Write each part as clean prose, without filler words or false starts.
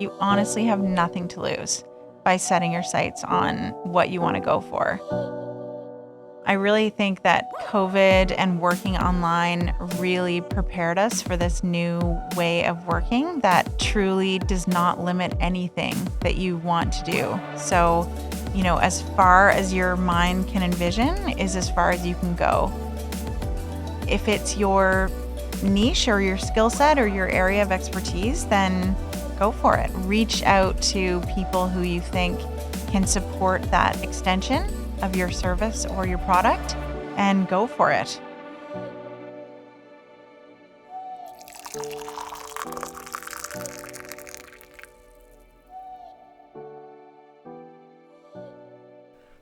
You honestly have nothing to lose by setting your sights on what you want to go for. I really think that COVID and working online really prepared us for this new way of working that truly does not limit anything that you want to do. So, as far as your mind can envision is as far as you can go. If it's your niche or your skill set or your area of expertise, then go for it. Reach out to people who you think can support that extension of your service or your product and go for it.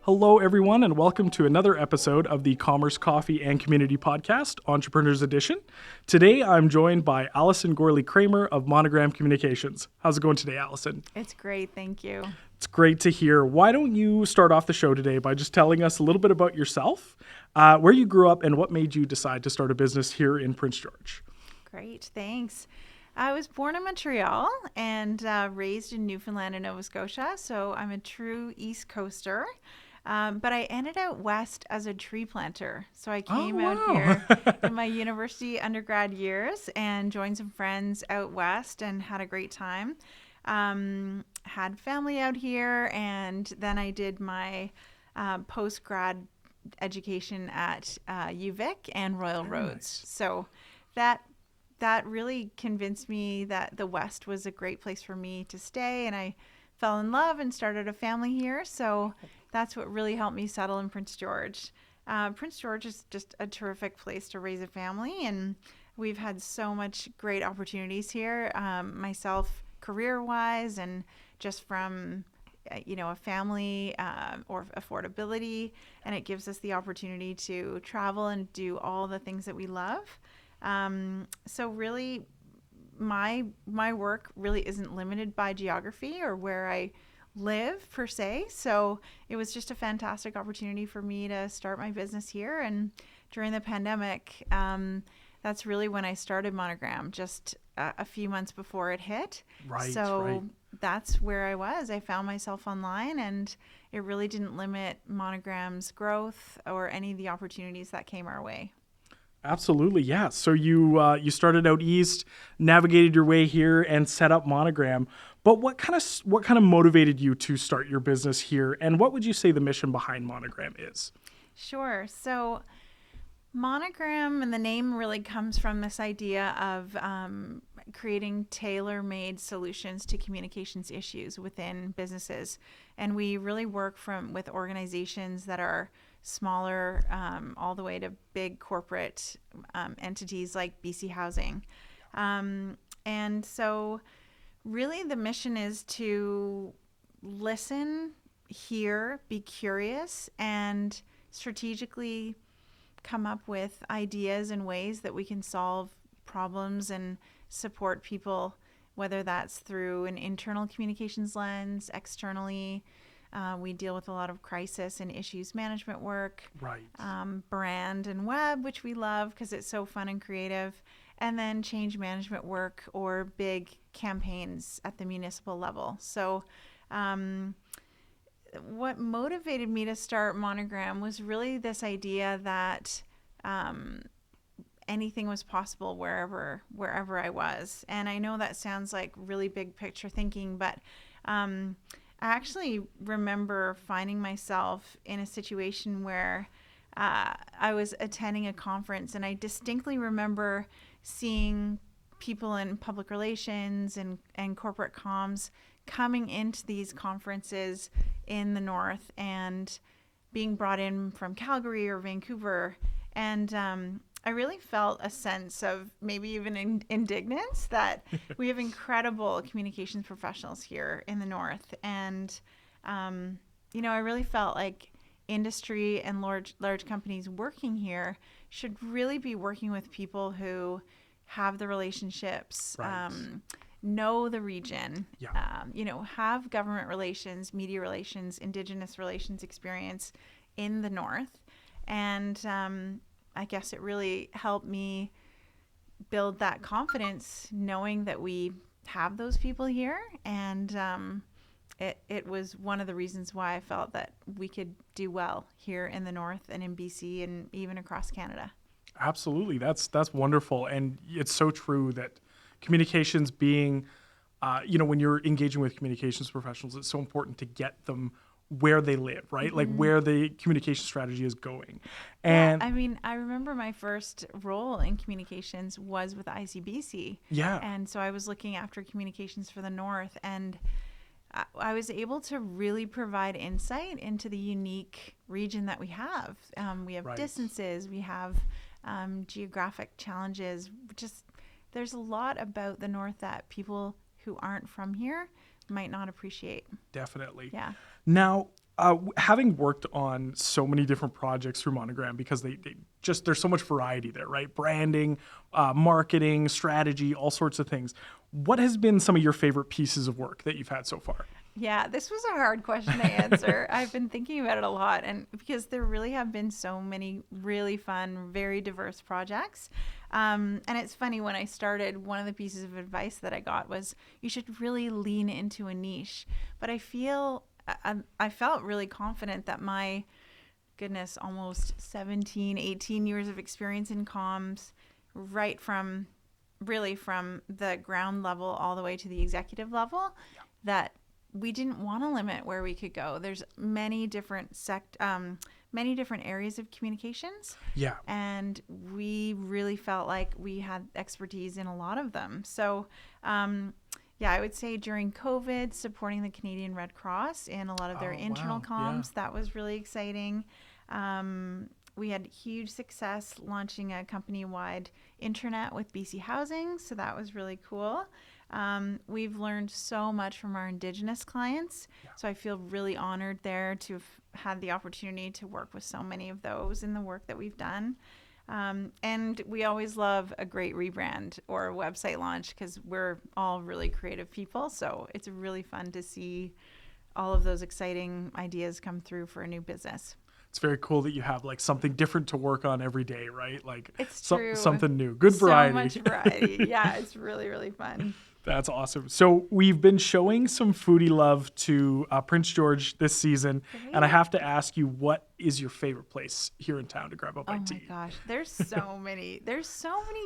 Hello, everyone, and welcome to another episode of the Commerce, Coffee, and Community Podcast, Entrepreneurs Edition. Today, I'm joined by Alyson Gourley-Cramer of Monogram Communications. How's it going today, Alyson? It's great, thank you. It's great to hear. Why don't you start off the show today by just telling us a little bit about yourself, where you grew up, and what made you decide to start a business here in Prince George? Great, thanks. I was born in Montreal and raised in Newfoundland and Nova Scotia, so I'm a true East Coaster. But I ended out west as a tree planter. So I came out here in my university undergrad years and joined some friends out west and had a great time. Had family out here, and then I did my post-grad education at UVic and Royal Roads. Nice. So that really convinced me that the West was a great place for me to stay, and I fell in love and started a family here. So that's what really helped me settle in Prince George. Prince George is just a terrific place to raise a family, and we've had so much great opportunities here, myself career-wise and just from a family or affordability, and it gives us the opportunity to travel and do all the things that we love. So really, my work really isn't limited by geography or where I live per se. So it was just a fantastic opportunity for me to start my business here. And during the pandemic, that's really when I started Monogram, just a few months before it hit. Right. That's where I was. I found myself online, and it really didn't limit Monogram's growth or any of the opportunities that came our way. Absolutely, yeah. So you started out east, navigated your way here, and set up Monogram. But what kind of motivated you to start your business here, and what would you say the mission behind Monogram is? Sure. So Monogram, and the name really comes from this idea of creating tailor-made solutions to communications issues within businesses. And we really work with organizations that are smaller all the way to big corporate entities like BC Housing. And so really the mission is to listen, hear, be curious, and strategically come up with ideas and ways that we can solve problems and support people, whether that's through an internal communications lens, externally. We deal with a lot of crisis and issues management work, Right. Brand and web, which we love because it's so fun and creative, and then change management work or big campaigns at the municipal level. So what motivated me to start Monogram was really this idea that anything was possible wherever I was. And I know that sounds like really big picture thinking, but I actually remember finding myself in a situation where I was attending a conference, and I distinctly remember seeing people in public relations and corporate comms coming into these conferences in the north and being brought in from Calgary or Vancouver. And I really felt a sense of maybe even indignance that we have incredible communications professionals here in the north. And, I really felt like industry and large companies working here should really be working with people who have the relationships, Right. know the region, Yeah. have government relations, media relations, Indigenous relations experience in the north. And I guess it really helped me build that confidence, knowing that we have those people here, and it was one of the reasons why I felt that we could do well here in the north and in BC and even across Canada. Absolutely. That's wonderful. And it's so true that communications being, when you're engaging with communications professionals, it's so important to get them where they live, right? Like where the communication strategy is going. And I mean, I remember my first role in communications was with ICBC. yeah, And so I was looking after communications for the north, and I was able to really provide insight into the unique region that we have. We have right. distances, we have geographic challenges. Just there's a lot about the north that people who aren't from here might not appreciate. Definitely. Yeah. Now, having worked on so many different projects through Monogram, because they just, there's so much variety there, right? Branding, marketing, strategy, all sorts of things. What has been some of your favorite pieces of work that you've had so far? Yeah, this was a hard question to answer. I've been thinking about it a lot, and because there really have been so many really fun, very diverse projects. And it's funny, when I started, one of the pieces of advice that I got was you should really lean into a niche. But I felt really confident that my goodness, almost 17, 18 years of experience in comms, right from the ground level all the way to the executive level, that we didn't want to limit where we could go. There's many different areas of communications. Yeah. And we really felt like we had expertise in a lot of them. So, I would say during COVID, supporting the Canadian Red Cross in a lot of their internal comms, that was really exciting. We had huge success launching a company-wide intranet with BC Housing, so that was really cool. We've learned so much from our Indigenous clients, so I feel really honored there to have had the opportunity to work with so many of those in the work that we've done. And we always love a great rebrand or a website launch because we're all really creative people, so it's really fun to see all of those exciting ideas come through for a new business. It's very cool that you have like something different to work on every day, right? Like it's true. Something new. Good variety. So much variety. Yeah, it's really, really fun. That's awesome. So we've been showing some foodie love to Prince George this season. Great. And I have to ask you, what is your favorite place here in town to grab a bite to eat? Oh my gosh, there's so many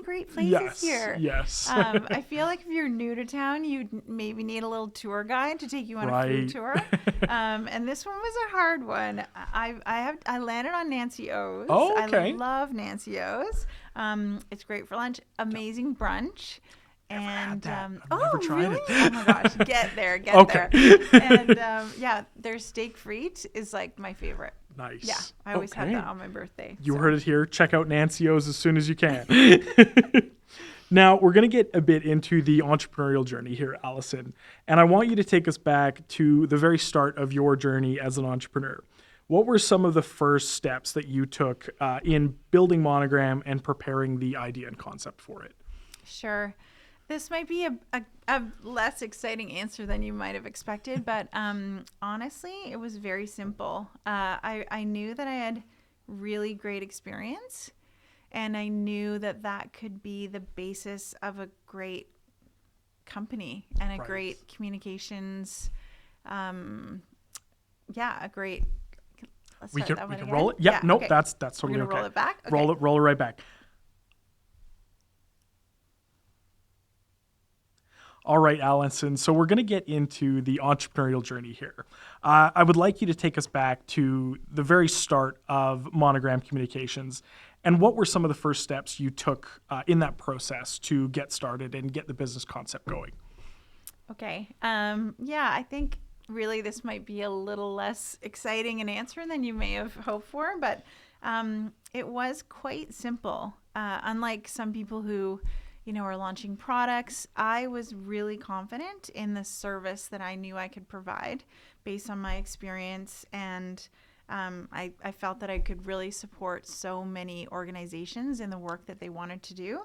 great places here. Yes. I feel like if you're new to town, you maybe need a little tour guide to take you on a food tour. And this one was a hard one. I landed on Nancy O's. Oh, okay. I love Nancy O's. It's great for lunch. Amazing brunch. Never had that. I've oh, never tried really? it. Oh my gosh, get there. And their steak frite is like my favorite. Nice. Yeah, I always have that on my birthday. You heard it here. Check out Nancy O's as soon as you can. Now, we're going to get a bit into the entrepreneurial journey here, Alyson. And I want you to take us back to the very start of your journey as an entrepreneur. What were some of the first steps that you took in building Monogram and preparing the idea and concept for it? Sure. This might be a less exciting answer than you might have expected, but honestly, it was very simple. I knew that I had really great experience, and I knew that could be the basis of a great company and a great communications, a great. We can roll it. Yeah, nope, okay. That's totally okay. Roll it back. Okay. Roll it right back. All right, Alyson. So we're going to get into the entrepreneurial journey here. I would like you to take us back to the very start of Monogram Communications. And what were some of the first steps you took in that process to get started and get the business concept going? Okay. I think really this might be a little less exciting an answer than you may have hoped for, but it was quite simple. Unlike some people who are launching products, I was really confident in the service that I knew I could provide based on my experience. And I felt that I could really support so many organizations in the work that they wanted to do.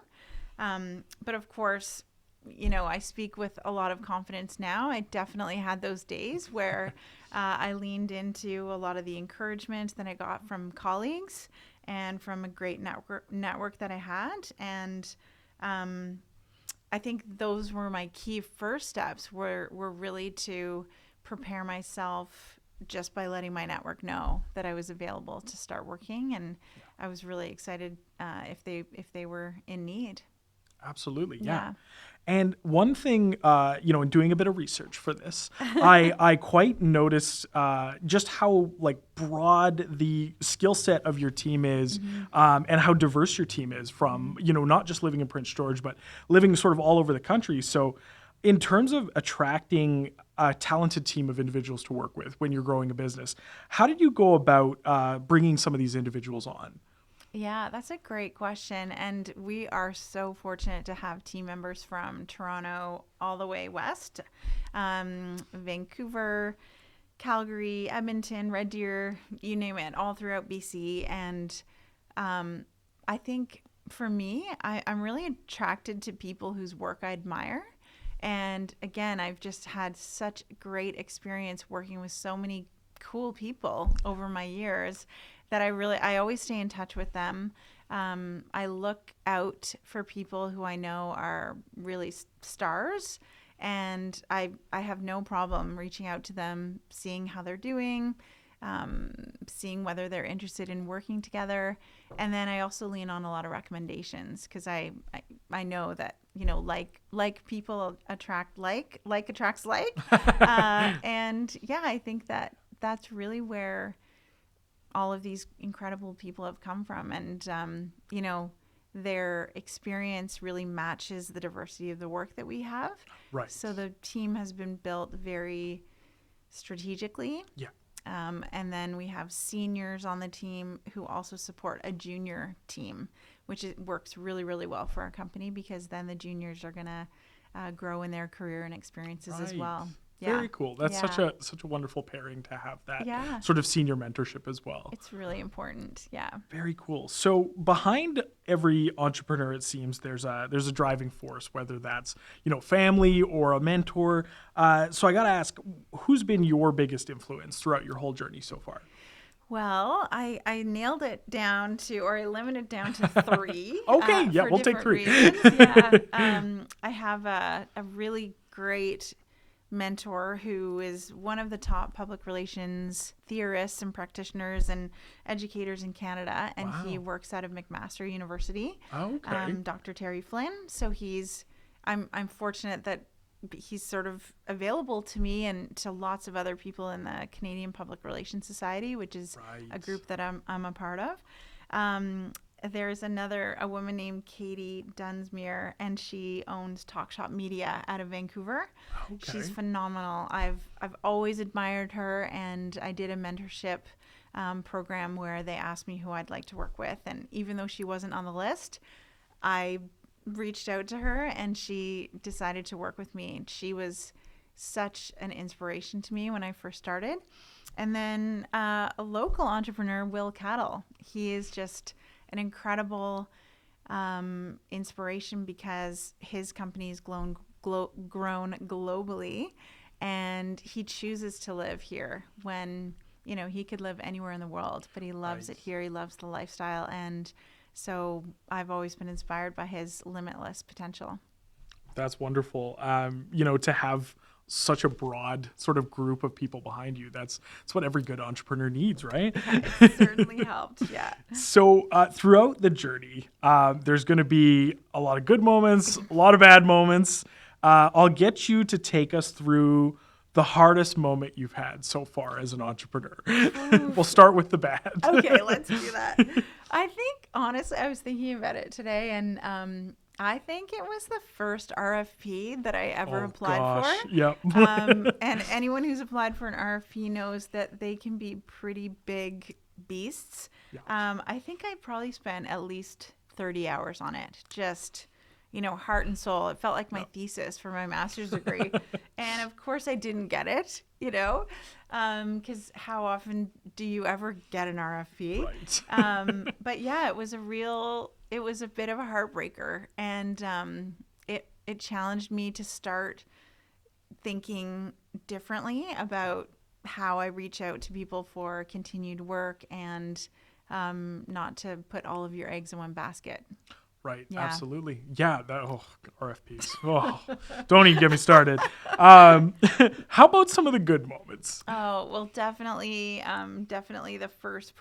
But of course, I speak with a lot of confidence now. I definitely had those days where I leaned into a lot of the encouragement that I got from colleagues and from a great network that I had. And I think those were my key first steps were really to prepare myself just by letting my network know that I was available to start working, and I was really excited if they were in need. Absolutely, yeah. Yeah. And one thing, in doing a bit of research for this, I quite noticed just how like broad the skill set of your team is, Mm-hmm. and how diverse your team is Mm-hmm. from, not just living in Prince George, but living sort of all over the country. So, in terms of attracting a talented team of individuals to work with when you're growing a business, how did you go about bringing some of these individuals on? Yeah, that's a great question. And we are so fortunate to have team members from Toronto all the way west, Vancouver, Calgary, Edmonton, Red Deer, you name it, all throughout BC. And I think for me, I'm really attracted to people whose work I admire. And again, I've just had such great experience working with so many cool people over my years that I always stay in touch with them. I look out for people who I know are really stars, and I have no problem reaching out to them, seeing how they're doing, seeing whether they're interested in working together. And then I also lean on a lot of recommendations because I know that like people attract like attracts like, and yeah, I think that that's really where all of these incredible people have come from, and their experience really matches the diversity of the work that we have. Right. So the team has been built very strategically. Yeah. And then we have seniors on the team who also support a junior team, which works really, really well for our company because then the juniors are going to grow in their career and experiences as Right. well. Yeah. Very cool. That's Yeah. such a wonderful pairing to have that Yeah. sort of senior mentorship as well. It's really important. Yeah. Very cool. So behind every entrepreneur, it seems there's a driving force, whether that's family or a mentor. So I gotta ask, who's been your biggest influence throughout your whole journey so far? Well, I nailed it down to, or I limited down to three. Okay, yeah, For we'll take different 3. reasons. Yeah. I have a really great mentor who is one of the top public relations theorists and practitioners and educators in Canada, and he Wow. works out of McMaster University. Okay. Dr. Terry Flynn. So I'm fortunate that he's sort of available to me and to lots of other people in the Canadian Public Relations Society, which is a Right. group that I'm a part of. There's a woman named Katie Dunsmuir, and she owns Talk Shop Media out of Vancouver. Okay. She's phenomenal. I've always admired her, and I did a mentorship program where they asked me who I'd like to work with, and even though she wasn't on the list, I reached out to her, and she decided to work with me. She was such an inspiration to me when I first started. And then a local entrepreneur, Will Cattle. He is just an incredible inspiration because his company has grown globally, and he chooses to live here when he could live anywhere in the world, but he loves Right. it here. He loves the lifestyle, and so I've always been inspired by his limitless potential. That's wonderful. To have such a broad sort of group of people behind you. That's what every good entrepreneur needs, right? It certainly helped. Yeah. So throughout the journey, there's going to be a lot of good moments, a lot of bad moments. I'll get you to take us through the hardest moment you've had so far as an entrepreneur. We'll start with the bad. Okay, let's do that. I think, honestly, I was thinking about it today, and I think it was the first RFP that I ever applied for. Yep. And anyone who's applied for an RFP knows that they can be pretty big beasts. Yeah. I think I probably spent at least 30 hours on it, just heart and soul. It felt like my thesis for my master's degree. And of course I didn't get it, because how often do you ever get an RFP? Right. But yeah, it was a bit of a heartbreaker, and it challenged me to start thinking differently about how I reach out to people for continued work, and not to put all of your eggs in one basket. Right. Yeah. Absolutely. Yeah. RFPs. Oh, don't even get me started. How about some of the good moments? Oh, well, definitely the first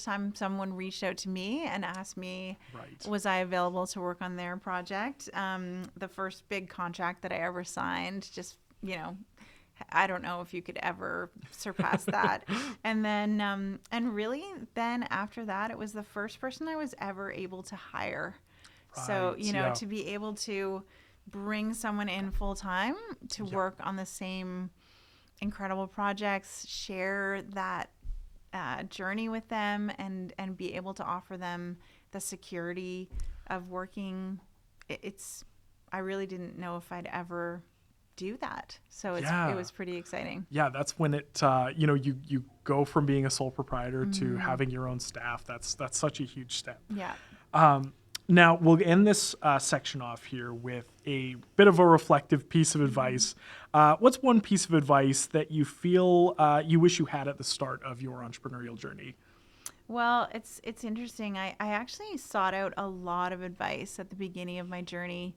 time someone reached out to me and asked me, Right. was I available to work on their project? The first big contract that I ever signed, just, I don't know if you could ever surpass that. And then, and really, then after that, it was the first person I was ever able to hire. So, Right. Yeah. to be able to bring someone in full time to Yeah. work on the same incredible projects, share that journey with them, and be able to offer them the security of working. It's I really didn't know if I'd ever do that, so it Yeah. was pretty exciting. Yeah. That's when it, you go from being a sole proprietor to having your own staff. That's such a huge step. Yeah. Now, we'll end this section off here with a bit of a reflective piece of advice. What's one piece of advice that you feel you wish you had at the start of your entrepreneurial journey? Well, it's interesting. I actually sought out a lot of advice at the beginning of my journey.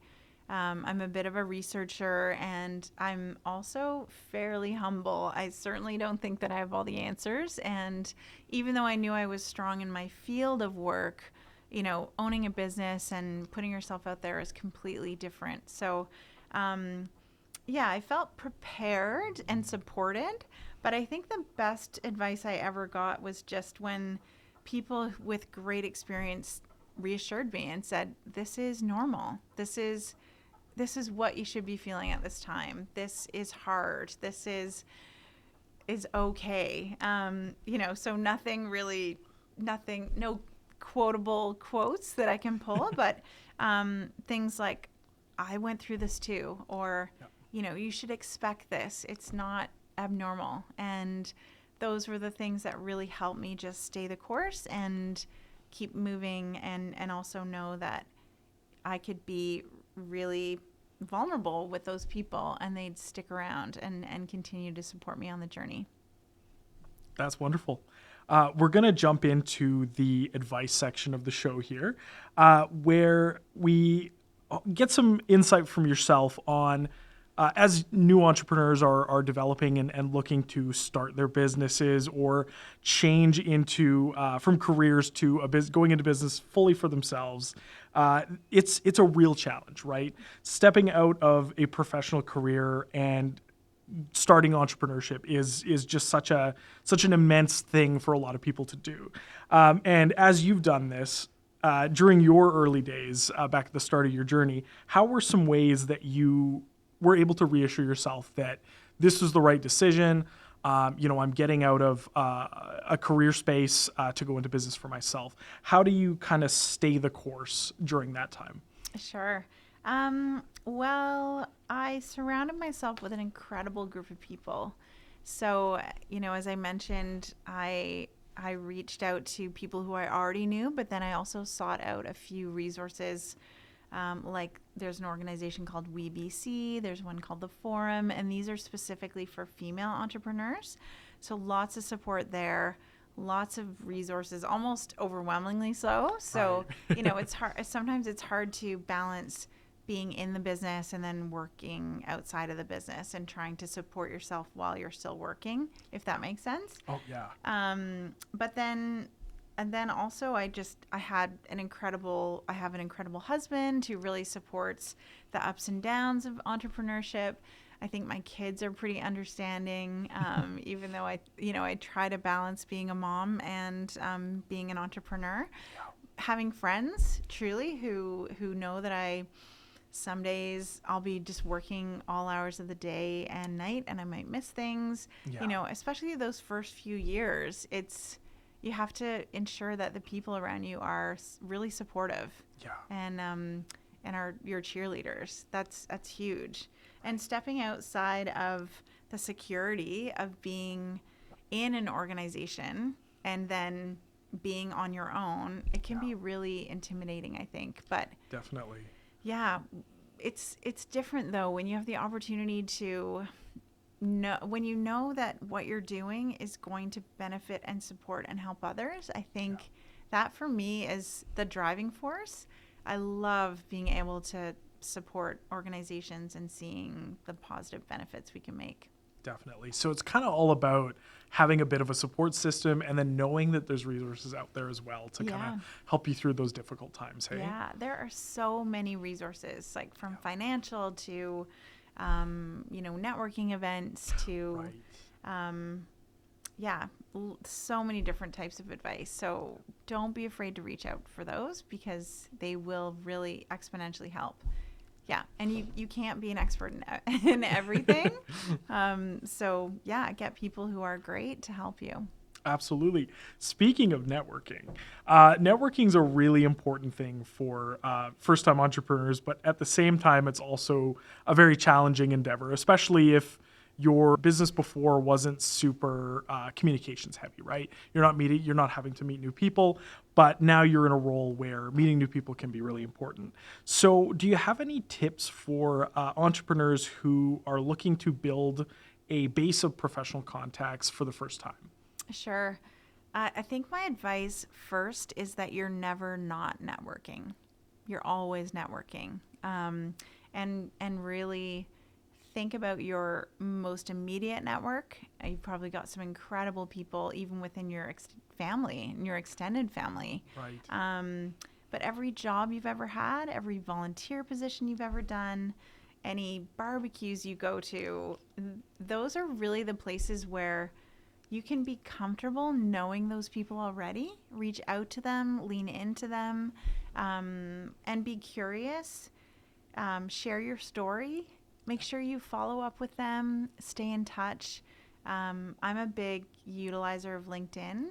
I'm a bit of a researcher, and I'm also fairly humble. I certainly don't think that I have all the answers. And even though I knew I was strong in my field of work, owning a business and putting yourself out there is completely different. So, yeah, I felt prepared and supported, but I think the best advice I ever got was just when people with great experience reassured me and said, "This is normal. This is what you should be feeling at this time. This is hard. This is okay." So no quotable quotes that I can pull, but things like, "I went through this too," or "You should expect this. It's not abnormal." And those were the things that really helped me just stay the course and keep moving, and also know that I could be really vulnerable with those people and they'd stick around and continue to support me on the journey. That's wonderful. We're going to jump into the advice section of the show here, where we get some insight from yourself on as new entrepreneurs are developing and looking to start their businesses or change into from careers to going into business fully for themselves. It's a real challenge, right? Stepping out of a professional career and starting entrepreneurship is just such an immense thing for a lot of people to do. And as you've done this during your early days, back at the start of your journey, how were some ways that you were able to reassure yourself that this was the right decision? I'm getting out of a career space to go into business for myself. How do you kind of stay the course during that time? Sure. Well, I surrounded myself with an incredible group of people. So, as I mentioned, I reached out to people who I already knew, but then I also sought out a few resources. Like there's an organization called WeBC, there's one called the Forum, and these are specifically for female entrepreneurs. So lots of support there, lots of resources, almost overwhelmingly so. So, Right. it's hard. Sometimes it's hard to balance being in the business and then working outside of the business and trying to support yourself while you're still working, if that makes sense. Oh yeah. But then, and then also I have an incredible husband who really supports the ups and downs of entrepreneurship. I think my kids are pretty understanding, even though I try to balance being a mom and being an entrepreneur. Having friends truly who know that some days I'll be just working all hours of the day and night, and I might miss things. Yeah. Especially those first few years, you have to ensure that the people around you are really supportive. Yeah. And are your cheerleaders. That's huge. And stepping outside of the security of being in an organization and then being on your own, it can be really intimidating, I think. But Definitely. yeah, it's different though when you have the opportunity to when you know that what you're doing is going to benefit and support and help others. I think that for me is the driving force. I love being able to support organizations and seeing the positive benefits we can make. Definitely. So it's kind of all about having a bit of a support system and then knowing that there's resources out there as well to kind Yeah. of help you through those difficult times. Hey? Yeah, there are so many resources, like from financial to, networking events to, Right. yeah, so many different types of advice. So don't be afraid to reach out for those because they will really exponentially help. Yeah, and you can't be an expert in everything. So yeah, get people who are great to help you. Absolutely. Speaking of networking, networking is a really important thing for first-time entrepreneurs, but at the same time, it's also a very challenging endeavor, especially if your business before wasn't super communications heavy, right? You're not having to meet new people, but now you're in a role where meeting new people can be really important. So, do you have any tips for entrepreneurs who are looking to build a base of professional contacts for the first time? Sure. I think my advice first is that you're never not networking. You're always networking, and really think about your most immediate network. You've probably got some incredible people even within your family and your extended family. Right. But every job you've ever had, every volunteer position you've ever done, any barbecues you go to, those are really the places where you can be comfortable knowing those people already. Reach out to them, lean into them, and be curious. Share your story. Make sure you follow up with them. Stay in touch. I'm a big utilizer of LinkedIn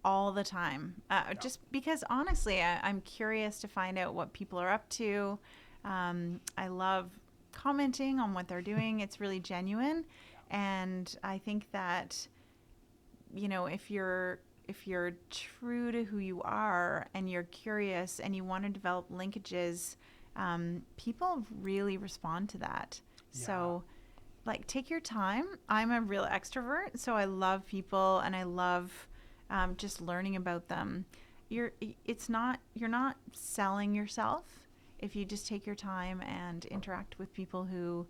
all the time, just because honestly, I'm curious to find out what people are up to. I love commenting on what they're doing. It's really genuine, and I think that if you're true to who you are and you're curious and you want to develop linkages, people really respond to that. Yeah. So, like, take your time. I'm a real extrovert, so I love people and I love just learning about them. You're not selling yourself if you just take your time and interact with people who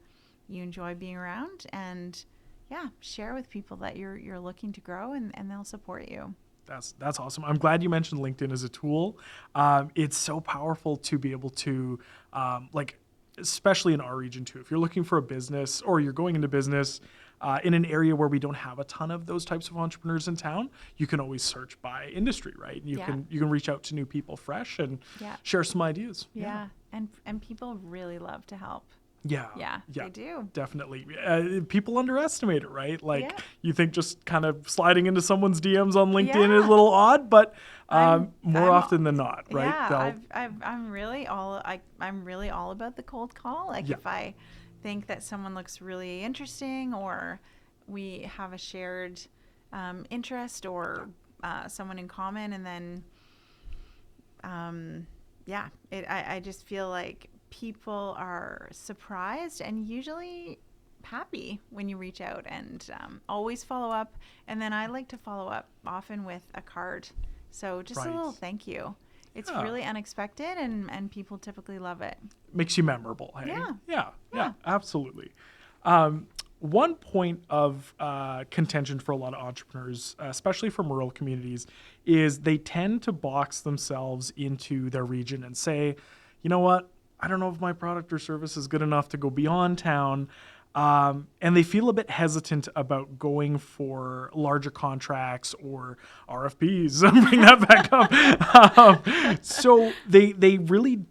you enjoy being around and share with people that you're looking to grow and they'll support you. That's awesome. I'm glad you mentioned LinkedIn as a tool. It's so powerful to be able to, especially in our region too. If you're looking for a business or you're going into business in an area where we don't have a ton of those types of entrepreneurs in town, you can always search by industry, right? You can reach out to new people fresh and share some ideas. Yeah. And people really love to help. Yeah, They do. definitely. People underestimate it, right? Like Yeah. you think just kind of sliding into someone's DMs on LinkedIn is Yeah. a little odd, but more I'm- often than not, right? Yeah, I'm really all about the cold call. Like if I think that someone looks really interesting or we have a shared interest or someone in common, and then I just feel like people are surprised and usually happy when you reach out and always follow up. And then I like to follow up often with a card. So just a little thank you. It's really unexpected and people typically love it. Makes you memorable. Hey? Yeah, absolutely. One point of contention for a lot of entrepreneurs, especially from rural communities, is they tend to box themselves into their region and say, you know what, I don't know if my product or service is good enough to go beyond town. And they feel a bit hesitant about going for larger contracts or RFPs. Bring that back up. So they really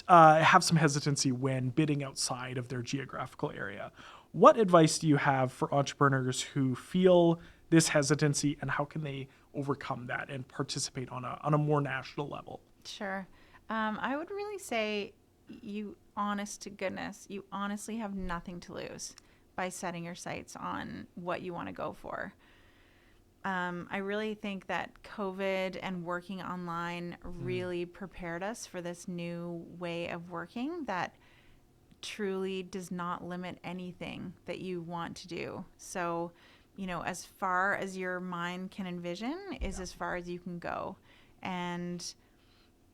have some hesitancy when bidding outside of their geographical area. What advice do you have for entrepreneurs who feel this hesitancy, and how can they overcome that and participate on a more national level? Sure. I would really say honest to goodness, you honestly have nothing to lose by setting your sights on what you want to go for. I really think that COVID and working online really prepared us for this new way of working that truly does not limit anything that you want to do. So, as far as your mind can envision is as far as you can go. And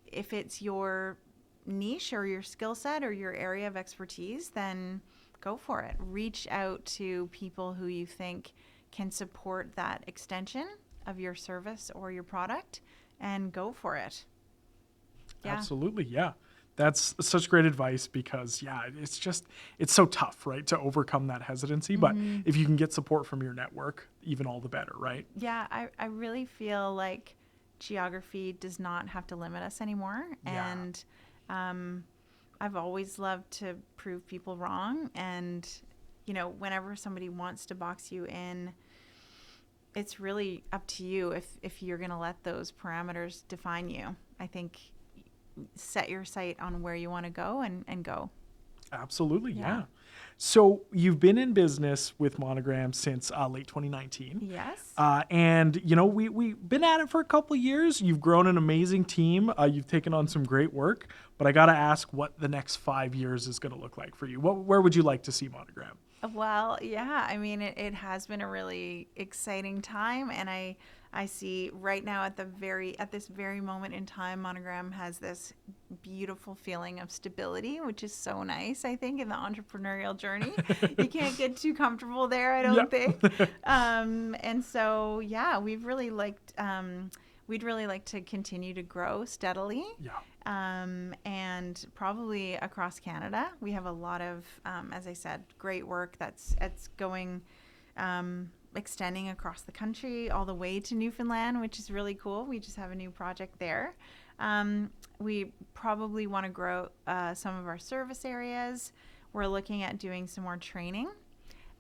if it's your niche or your skill set or your area of expertise, then go for it. Reach out to people who you think can support that extension of your service or your product, and go for it. Yeah. Absolutely, yeah. That's such great advice because, yeah, it's so tough, right, to overcome that hesitancy. But if you can get support from your network, even all the better, right? Yeah, I really feel like geography does not have to limit us anymore. Yeah. And I've always loved to prove people wrong. And, whenever somebody wants to box you in, it's really up to you if you're going to let those parameters define you. I think set your sight on where you want to go and go. Absolutely, Yeah. yeah. So you've been in business with Monogram since late 2019. Yes. And, we've been at it for a couple of years. You've grown an amazing team. You've taken on some great work. But I got to ask what the next 5 years is going to look like for you. Where would you like to see Monogram? Well, yeah, I mean, it has been a really exciting time, and I see right now at this very moment in time, Monogram has this beautiful feeling of stability, which is so nice, I think, in the entrepreneurial journey. You can't get too comfortable there, I don't think. And so, yeah, we'd really like to continue to grow steadily. Yeah. And probably across Canada. We have a lot of, as I said, great work that's going, extending across the country all the way to Newfoundland, which is really cool. We just have a new project there. We probably want to grow some of our service areas. We're looking at doing some more training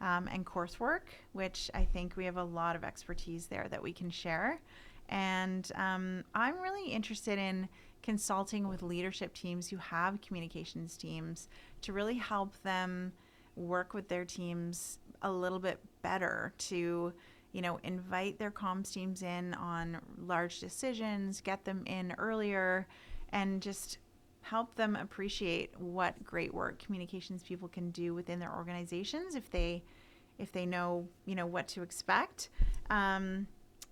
and coursework, which I think we have a lot of expertise there that we can share. And I'm really interested in consulting with leadership teams who have communications teams to really help them work with their teams a little bit better to, invite their comms teams in on large decisions, get them in earlier, and just help them appreciate what great work communications people can do within their organizations if they know, what to expect.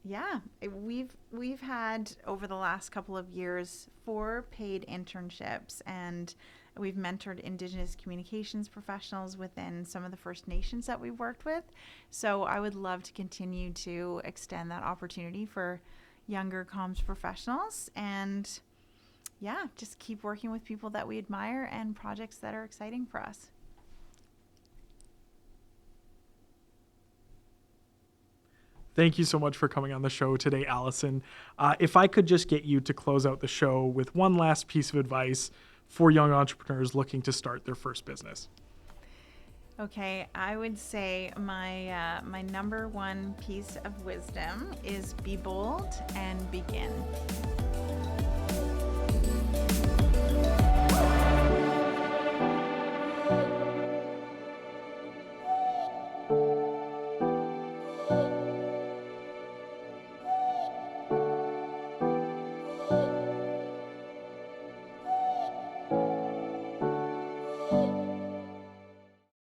Yeah, we've had over the last couple of years 4 paid internships, and we've mentored Indigenous communications professionals within some of the First Nations that we've worked with. So I would love to continue to extend that opportunity for younger comms professionals, and yeah, just keep working with people that we admire and projects that are exciting for us. Thank you so much for coming on the show today, Alyson. If I could just get you to close out the show with one last piece of advice for young entrepreneurs looking to start their first business. Okay, I would say my number one piece of wisdom is be bold and begin.